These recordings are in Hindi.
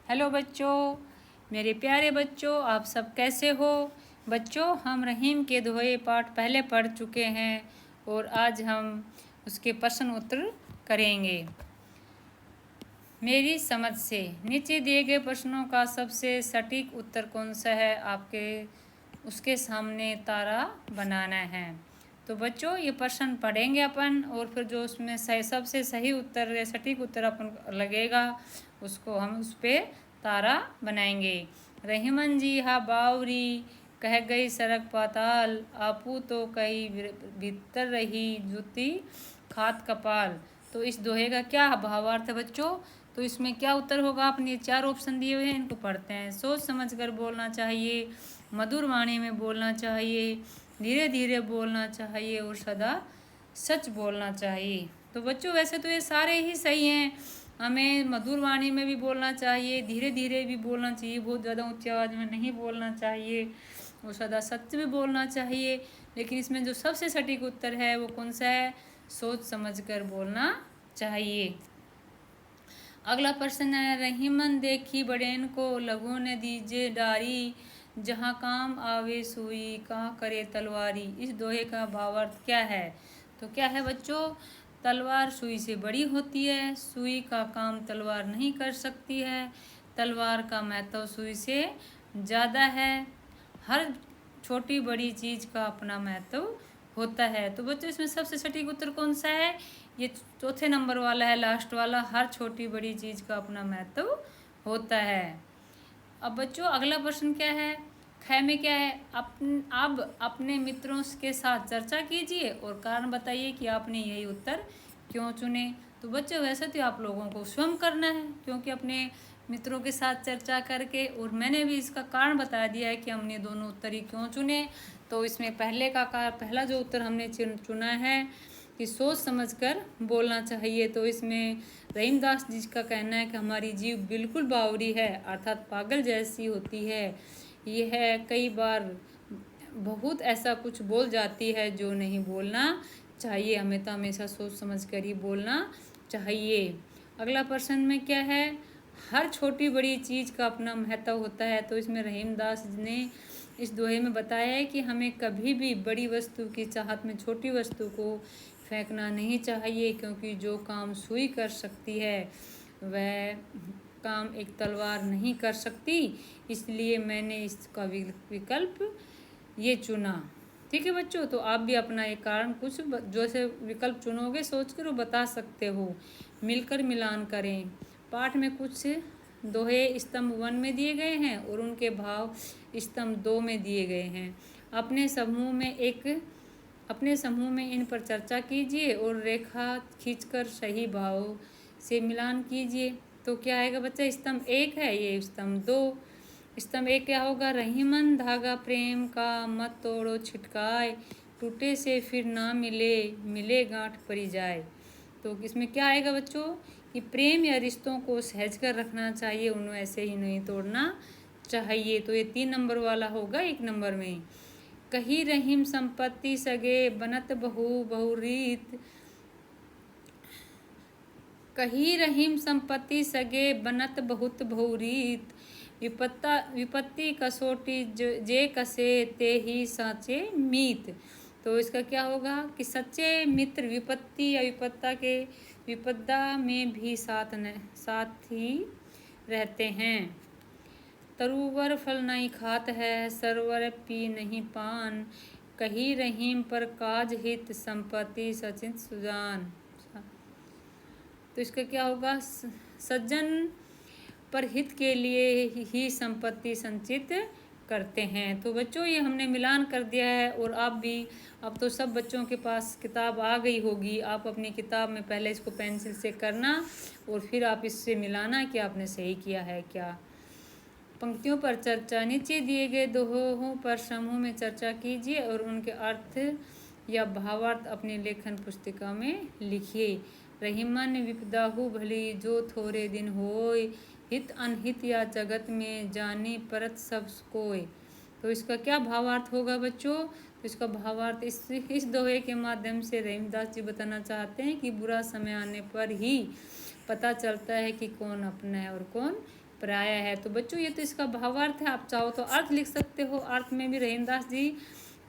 हेलो बच्चों, मेरे प्यारे बच्चों, आप सब कैसे हो। बच्चों, हम रहीम के दोहे पाठ पहले पढ़ चुके हैं और आज हम उसके प्रश्न उत्तर करेंगे। मेरी समझ से नीचे दिए गए प्रश्नों का सबसे सटीक उत्तर कौन सा है, आपके उसके सामने तारा बनाना है। तो बच्चों, ये प्रश्न पढ़ेंगे अपन और फिर जो उसमें सबसे सही उत्तर या सटीक उत्तर अपन लगेगा उसको हम उस पर तारा बनाएंगे। रहीमन जी हा बावरी कह गई सड़क पाताल, आपू तो कही भीतर रही जूती खात कपाल। तो इस दोहे का क्या भावार्थ है बच्चों। तो इसमें क्या उत्तर होगा, आपने 4 ऑप्शन दिए हुए हैं, इनको पढ़ते हैं। सोच समझ कर बोलना चाहिए, मधुर वाणी में बोलना चाहिए, धीरे धीरे बोलना चाहिए और सदा सच बोलना चाहिए। तो बच्चों, वैसे तो ये सारे ही सही हैं। हमें मधुर वाणी में भी बोलना चाहिए, धीरे धीरे भी बोलना चाहिए, बहुत ज़्यादा ऊंची आवाज़ में नहीं बोलना चाहिए और सदा सच भी बोलना चाहिए। लेकिन इसमें जो सबसे सटीक उत्तर है वो कौन सा है, सोच समझ कर बोलना चाहिए। अगला प्रश्न है, रहीमन देखी बड़ेन को लघु ने दीजे डारी, जहाँ काम आवे सुई कहाँ करे तलवारी। इस दोहे का भावार्थ क्या है। तो क्या है बच्चों, तलवार सुई से बड़ी होती है, सुई का काम तलवार नहीं कर सकती है, तलवार का महत्व सुई से ज़्यादा है, हर छोटी बड़ी चीज़ का अपना महत्व होता है। तो बच्चों, इसमें सबसे सटीक उत्तर कौन सा है, ये चौथे नंबर वाला है, लास्ट वाला, हर छोटी बड़ी चीज़ का अपना महत्व होता है। अब बच्चों, अगला प्रश्न क्या है, ख में क्या है, अब अपने मित्रों के साथ चर्चा कीजिए और कारण बताइए कि आपने यही उत्तर क्यों चुने। तो बच्चों, वैसे तो आप लोगों को स्वयं करना है, क्योंकि अपने मित्रों के साथ चर्चा करके, और मैंने भी इसका कारण बता दिया है कि हमने दोनों उत्तर ही क्यों चुने। तो इसमें पहला जो उत्तर हमने चुना है कि सोच समझकर बोलना चाहिए। तो इसमें रहीमदास जी का कहना है कि हमारी जीव बिल्कुल बावरी है, अर्थात पागल जैसी होती है। यह कई बार बहुत ऐसा कुछ बोल जाती है जो नहीं बोलना चाहिए, हमें तो हमेशा सोच समझ कर ही बोलना चाहिए। अगला प्रश्न में क्या है, हर छोटी बड़ी चीज़ का अपना महत्व होता है। तो इसमें रहीमदास जी ने इस दोहे में बताया है कि हमें कभी भी बड़ी वस्तु की चाहत में छोटी वस्तु को फेंकना नहीं चाहिए, क्योंकि जो काम सुई कर सकती है वह काम एक तलवार नहीं कर सकती। इसलिए मैंने इसका विकल्प ये चुना। ठीक है बच्चों, तो आप भी अपना एक कारण कुछ जो से विकल्प चुनोगे सोच कर बता सकते हो। मिलकर मिलान करें। पाठ में कुछ दोहे स्तंभ 1 में दिए गए हैं और उनके भाव स्तंभ 2 में दिए गए हैं। अपने समूह में इन पर चर्चा कीजिए और रेखा खींचकर सही भाव से मिलान कीजिए। तो क्या आएगा बच्चा, स्तंभ 1 है, ये स्तंभ 2। स्तंभ 1 क्या होगा, रहीमन धागा प्रेम का मत तोड़ो छिटकाए, टूटे से फिर ना मिले मिले गांठ परी जाए। तो इसमें क्या आएगा बच्चों कि प्रेम या रिश्तों को सहज कर रखना चाहिए, उन्हें ऐसे ही नहीं तोड़ना चाहिए। तो ये 3 नंबर वाला होगा 1 नंबर में। कही रहीम संपत्ति सगे बनत बहुरीत, कही रहीम संपत्ति सगे बनत बहुत बहुरीत, विपत्ति कसोटी जे कसे ते ही साचे मीत। तो इसका क्या होगा कि सच्चे मित्र विपत्ति या विपदा में भी साथ ही रहते हैं। तरुवर फल नहीं खात है, सरवर पी नहीं पान, कही रहीम पर काज हित संपत्ति सचित सुजान। तो इसका क्या होगा, सज्जन पर हित के लिए ही संपत्ति संचित करते हैं। तो बच्चों, ये हमने मिलान कर दिया है और आप भी, अब तो सब बच्चों के पास किताब आ गई होगी, आप अपनी किताब में पहले इसको पेंसिल से करना और फिर आप इससे मिलाना कि आपने सही किया है क्या। पंक्तियों पर चर्चा, नीचे दिए गए दोहों पर समूह में चर्चा कीजिए और उनके अर्थ या भावार्थ अपनी लेखन पुस्तिका में लिखिए। रहीमन विपदाहु भली जो थोड़े दिन होय, हित अनहित या जगत में जानी परत सब कोय। तो इसका क्या भावार्थ होगा बच्चों, तो इसका भावार्थ इस दोहे के माध्यम से रहीमदास जी बताना चाहते हैं कि बुरा समय आने पर ही पता चलता है कि कौन अपना है और कौन पराया है। तो बच्चों ये तो इसका भावार्थ है, आप चाहो तो अर्थ लिख सकते हो। अर्थ में भी रहीमदास जी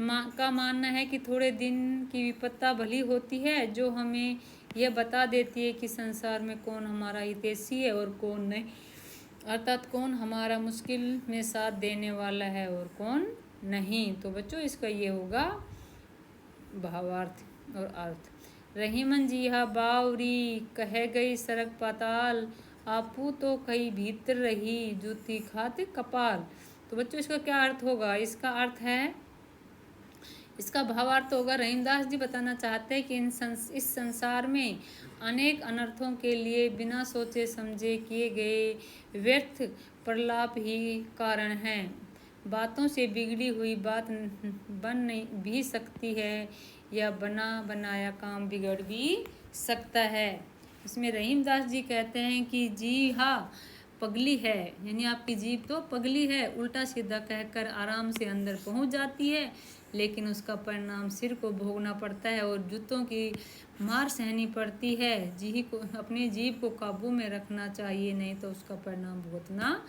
का मानना है कि थोड़े दिन की विपत्ता भली होती है जो हमें यह बता देती है कि संसार में कौन हमारा हितैषी है और कौन नहीं, अर्थात कौन हमारा मुश्किल में साथ देने वाला है और कौन नहीं। तो बच्चों इसका ये होगा भावार्थ और अर्थ। रहीमन जी हा बावरी कह गई सरक पाताल, आपू तो कई भीतर रही जूती खाते कपाल। तो बच्चों इसका क्या अर्थ होगा? इसका अर्थ है, इसका भावार्थ होगा, रहीमदास जी बताना चाहते हैं कि इस संसार में अनेक अनर्थों के लिए बिना सोचे समझे किए गए व्यर्थ प्रलाप ही कारण हैं। बातों से बिगड़ी हुई बात बन नहीं भी सकती है या बना बनाया काम बिगड़ भी सकता है। इसमें रहीमदास जी कहते हैं कि जी हाँ पगली है, यानी आपकी जीभ तो पगली है, उल्टा सीधा कहकर आराम से अंदर पहुंच जाती है, लेकिन उसका परिणाम सिर को भोगना पड़ता है और जूतों की मार सहनी पड़ती है। अपने जीभ को काबू में रखना चाहिए, नहीं तो उसका परिणाम भुगतना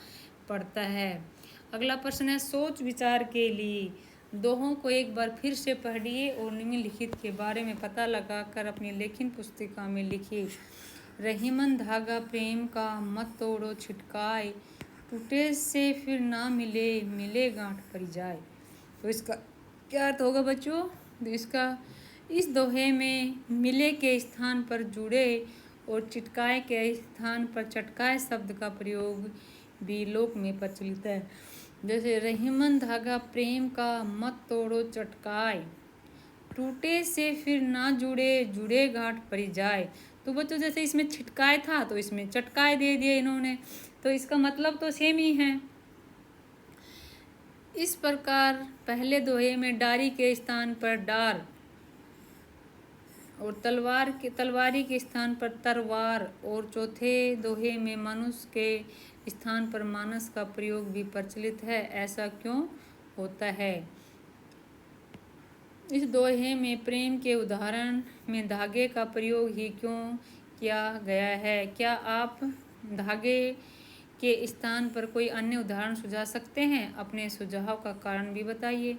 पड़ता है। अगला प्रश्न है सोच विचार के लिए। दोहों को एक बार फिर से पढ़िए और निम्नलिखित के बारे में पता लगाकर अपनी लेखन पुस्तिका में लिखिए। रहीमन धागा प्रेम का मत तोड़ो छिटकाए, टूटे से फिर ना मिले मिले गांठ पड़ जाए। तो इसका क्या अर्थ होगा बच्चों? तो इसका इस दोहे में मिले के स्थान पर जुड़े और चिटकाए के स्थान पर चटकाए शब्द का प्रयोग भी लोक में प्रचलित है। जैसे रहीमन धागा प्रेम का मत तोड़ो चटकाए, टूटे से फिर ना जुड़े जुड़े गांठ पड़ जाए। तो बच्चों जैसे इसमें छिटकाए था तो इसमें चटकाए दे दिए इन्होंने, तो इसका मतलब तो सेम ही है। इस प्रकार पहले दोहे में डारी के स्थान पर डार और तलवारी के स्थान पर तरवार और चौथे दोहे में मनुष्य के स्थान पर मानस का प्रयोग भी प्रचलित है। ऐसा क्यों होता है? इस दोहे में प्रेम के उदाहरण में धागे का प्रयोग ही क्यों किया गया है? क्या आप धागे के स्थान पर कोई अन्य उदाहरण सुझा सकते हैं? अपने सुझाव का कारण भी बताइए।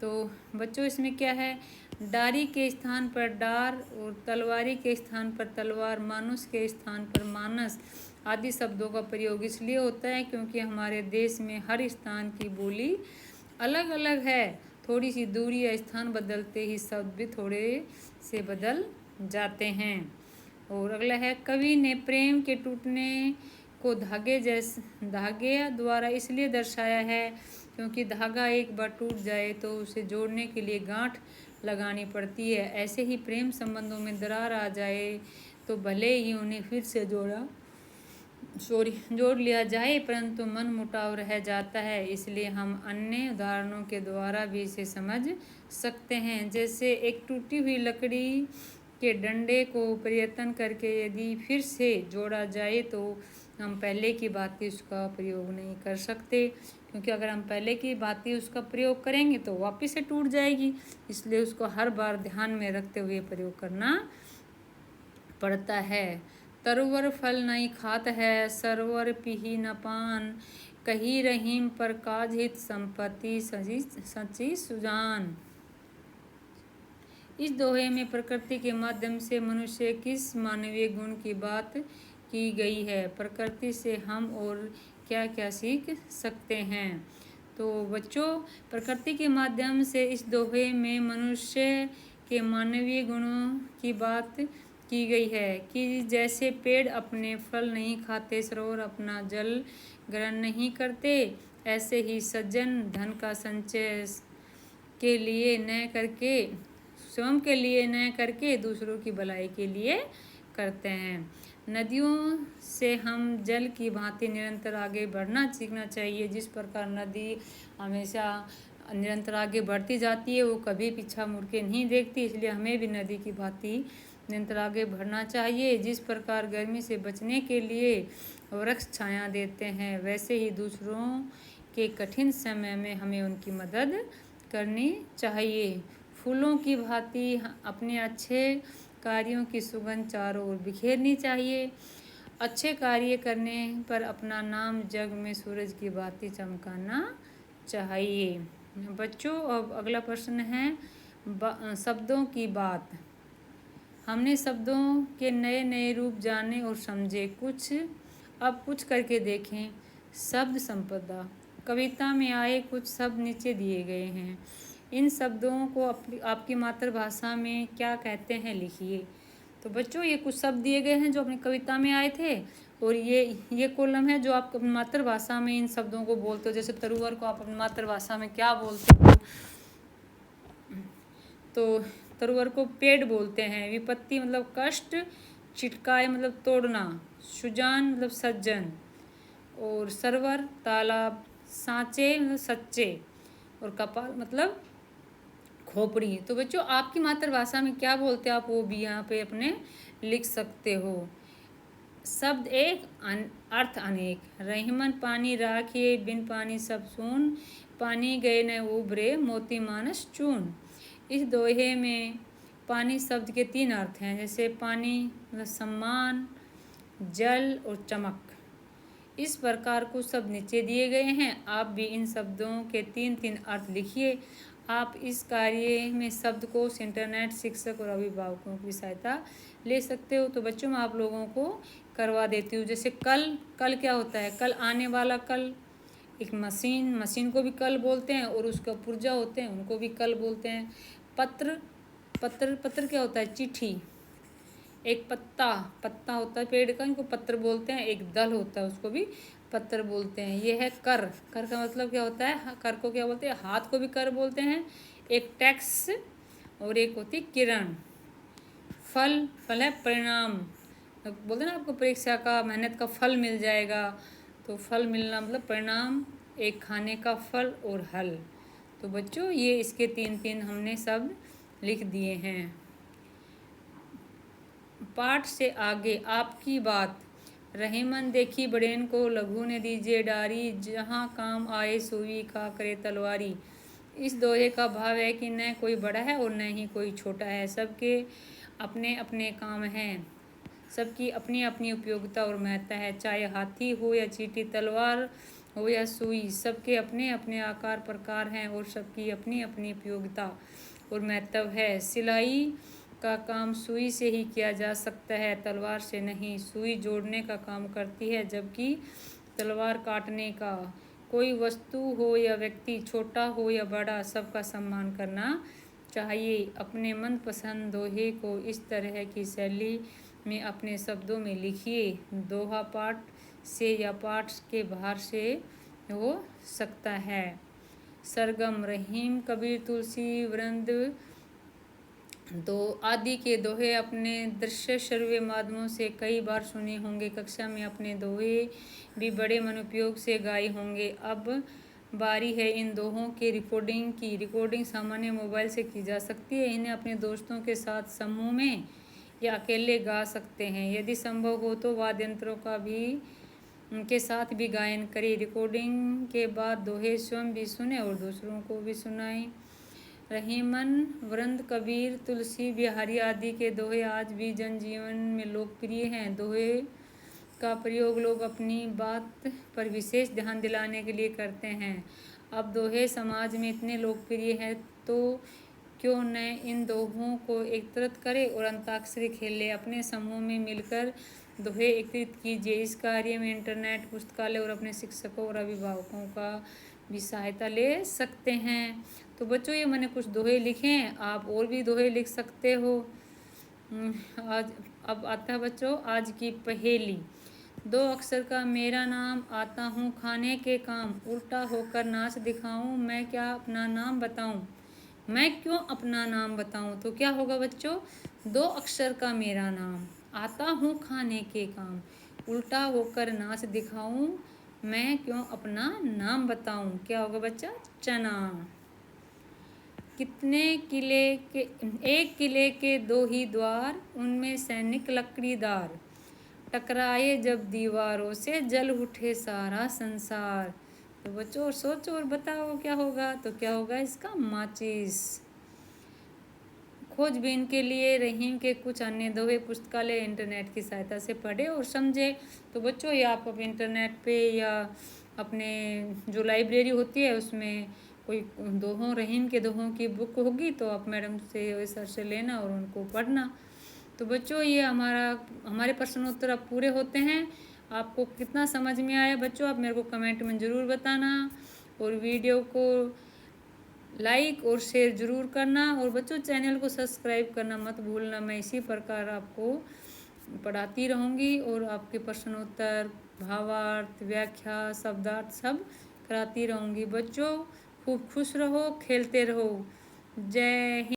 तो बच्चों इसमें क्या है, डारी के स्थान पर डार और तलवारी के स्थान पर तलवार, मानुष के स्थान पर मानस आदि शब्दों का प्रयोग इसलिए होता है क्योंकि हमारे देश में हर स्थान की बोली अलग अलग है। थोड़ी सी दूरी या स्थान बदलते ही शब्द भी थोड़े से बदल जाते हैं। और अगला है, कवि ने प्रेम के टूटने को धागे द्वारा इसलिए दर्शाया है क्योंकि धागा एक बार टूट जाए तो उसे जोड़ने के लिए गांठ लगानी पड़ती है। ऐसे ही प्रेम संबंधों में दरार आ जाए तो भले ही उन्हें फिर से जोड़ लिया जाए परंतु मन मुटाव रह जाता है। इसलिए हम अन्य उदाहरणों के द्वारा भी इसे समझ सकते हैं। जैसे एक टूटी हुई लकड़ी के डंडे को प्रयत्न करके यदि फिर से जोड़ा जाए तो हम पहले की भांति उसका प्रयोग नहीं कर सकते, क्योंकि अगर हम पहले की भांति उसका प्रयोग करेंगे तो वापस से टूट जाएगी। इसलिए उसको हर बार ध्यान में रखते हुए प्रयोग करना पड़ता है। तरवर फल नहीं खात है, सरवर पीही न पान, कही रहीम पर काज हित संपत्ति सची सुजान। इस दोहे में प्रकृति के माध्यम से मनुष्य किस मानवीय गुण की बात की गई है? प्रकृति से हम और क्या क्या सीख सकते हैं? तो बच्चों प्रकृति के माध्यम से इस दोहे में मनुष्य के मानवीय गुणों की बात की गई है कि जैसे पेड़ अपने फल नहीं खाते, सरोवर अपना जल ग्रहण नहीं करते, ऐसे ही सज्जन धन का संचय के लिए न करके स्वयं के लिए न करके दूसरों की भलाई के लिए करते हैं। नदियों से हम जल की भांति निरंतर आगे बढ़ना सीखना चाहिए। जिस प्रकार नदी हमेशा निरंतर आगे बढ़ती जाती है, वो कभी पीछा मुड़ के नहीं देखती, इसलिए हमें भी नदी की भांति निरंतर आगे बढ़ना चाहिए। जिस प्रकार गर्मी से बचने के लिए वृक्ष छाया देते हैं, वैसे ही दूसरों के कठिन समय में हमें उनकी मदद करनी चाहिए। फूलों की भांति अपने अच्छे कार्यों की सुगंध चारों ओर बिखेरनी चाहिए। अच्छे कार्य करने पर अपना नाम जग में सूरज की भांति चमकाना चाहिए। बच्चों, अब अगला प्रश्न है शब्दों की बात। हमने शब्दों के नए नए रूप जाने और समझे। अब कुछ करके देखें। शब्द संपदा। कविता में आए कुछ शब्द नीचे दिए गए हैं। इन शब्दों को आपकी मातृभाषा में क्या कहते हैं, लिखिए। तो बच्चों, ये कुछ शब्द दिए गए हैं जो अपनी कविता में आए थे, और ये कॉलम है जो आप अपनी मातृभाषा में इन शब्दों को बोलते हो। जैसे तरुवर को आप अपनी मातृभाषा में क्या बोलते हो? तो तरुवर को पेड़ बोलते हैं। विपत्ति मतलब कष्ट, चिटकाए मतलब तोड़ना, सुजान मतलब सज्जन, और सरवर तालाब, सांचे मतलब सच्चे, और कपाल मतलब खोपड़ी। तो बच्चों, आपकी मातृभाषा में क्या बोलते हैं आप वो भी यहाँ पे अपने लिख सकते हो। शब्द एक, अर्थ अनेक। रहीमन पानी राखिए, बिन पानी सब सून, पानी गए न उभरे, मोती मानस चून। इस दोहे में पानी शब्द के 3 अर्थ हैं। जैसे पानी मतलब सम्मान, जल और चमक। इस प्रकार कुछ शब्द नीचे दिए गए हैं। आप भी इन शब्दों के 3 अर्थ लिखिए। आप इस कार्य में शब्दकोश, इंटरनेट, शिक्षक और अभिभावकों की सहायता ले सकते हो। तो बच्चों, मैं आप लोगों को करवा देती हूँ। जैसे कल क्या होता है? कल आने वाला कल। एक मशीन को भी कल बोलते हैं, और उसका पुर्जा होते हैं उनको भी कल बोलते हैं। पत्र क्या होता है? चिट्ठी। एक पत्ता होता है पेड़ का, इनको पत्र बोलते हैं। एक दल होता है, उसको भी पत्र बोलते हैं। ये है कर का मतलब क्या होता है? कर को क्या बोलते हैं? हाथ को भी कर बोलते हैं। एक टैक्स, और एक होती किरण। फल है परिणाम। बोलते हैं ना, आपको परीक्षा का मेहनत का फल मिल जाएगा। तो फल मिलना मतलब परिणाम, एक खाने का फल, और हल। तो बच्चों, ये इसके 3 हमने शब्द लिख दिए हैं। पाठ से आगे आपकी बात। रहीमन देखी बड़ेन को, लघु ने दीजिए डारी, जहाँ काम आए सुई का करे तलवारी। इस दोहे का भाव है कि न कोई बड़ा है और न ही कोई छोटा है। सबके अपने अपने काम हैं, सबकी अपनी अपनी उपयोगिता और महत्ता है। चाहे हाथी हो या चींटी, तलवार हो या सुई, सबके अपने अपने आकार प्रकार हैं और सबकी अपनी अपनी उपयोगिता और महत्व है। सिलाई का काम सुई से ही किया जा सकता है, तलवार से नहीं। सुई जोड़ने का काम करती है, जबकि तलवार काटने का। कोई वस्तु हो या व्यक्ति, छोटा हो या बड़ा, सबका सम्मान करना चाहिए। अपने मनपसंद दोहे को इस तरह की शैली में अपने शब्दों में लिखिए। दोहा पाठ से या पाठ के बाहर से हो सकता है। सरगम। रहीम, कबीर, तुलसी, वृंद दो आदि के दोहे अपने दृश्य श्रव्य माध्यमों से कई बार सुने होंगे। कक्षा में अपने दोहे भी बड़े मनोपयोग से गाए होंगे। अब बारी है इन दोहों के रिकॉर्डिंग की। रिकॉर्डिंग सामान्य मोबाइल से की जा सकती है। इन्हें अपने दोस्तों के साथ समूह में या अकेले गा सकते हैं। यदि संभव हो तो वाद्य यंत्रों का भी उनके साथ भी गायन करें। रिकॉर्डिंग के बाद दोहे स्वयं भी सुने और दूसरों को भी सुनाएं। रहीमन, वृंद, कबीर, तुलसी, बिहारी आदि के दोहे आज भी जनजीवन में लोकप्रिय हैं। दोहे का प्रयोग लोग अपनी बात पर विशेष ध्यान दिलाने के लिए करते हैं। अब दोहे समाज में इतने लोकप्रिय हैं, तो क्यों न इन दोहों को एकत्रित करें और अंताक्षरी खेलें। अपने समूह में मिलकर दोहे एकत्रित कीजिए। इस कार्य में इंटरनेट, पुस्तकालय और अपने शिक्षकों और अभिभावकों का भी सहायता ले सकते हैं। तो बच्चों, ये मैंने कुछ दोहे लिखे हैं, आप और भी दोहे लिख सकते हो। आज अब आता है बच्चों आज की पहेली। 2 अक्षर का मेरा नाम, आता हूँ खाने के काम, उल्टा होकर नाच दिखाऊं, मैं क्या अपना नाम बताऊं? मैं क्यों अपना नाम बताऊं? तो क्या होगा बच्चों? 2 अक्षर का मेरा नाम, आता हूँ खाने के काम, उल्टा होकर नाच दिखाऊं, मैं क्यों अपना नाम बताऊं? क्या होगा बच्चा? चना। एक किले के 2 ही द्वार, उनमें सैनिक लकड़ीदार, टकराए जब दीवारों से, जल उठे सारा संसार। तो बच्चों सोचो और बताओ क्या होगा? तो क्या होगा इसका? माचिस। खोजबीन के लिए रहीम के कुछ अन्य दोहे पुस्तकालय इंटरनेट की सहायता से पढ़े और समझे। तो बच्चों ये आप अब इंटरनेट पे या अपने जो लाइब्रेरी होती है उसमें कोई दोहों रहीम के दोहों की बुक होगी तो आप मैडम से सर से लेना और उनको पढ़ना। तो बच्चों ये हमारे प्रश्नोत्तर अब पूरे होते हैं। आपको कितना समझ में आया बच्चों, आप मेरे को कमेंट में ज़रूर बताना और वीडियो को लाइक और शेयर ज़रूर करना और बच्चों चैनल को सब्सक्राइब करना मत भूलना। मैं इसी प्रकार आपको पढ़ाती रहूँगी और आपके प्रश्नोत्तर, भावार्थ, व्याख्या, शब्दार्थ सब कराती रहूँगी। बच्चों खूब खुश रहो, खेलते रहो। जय हिंद।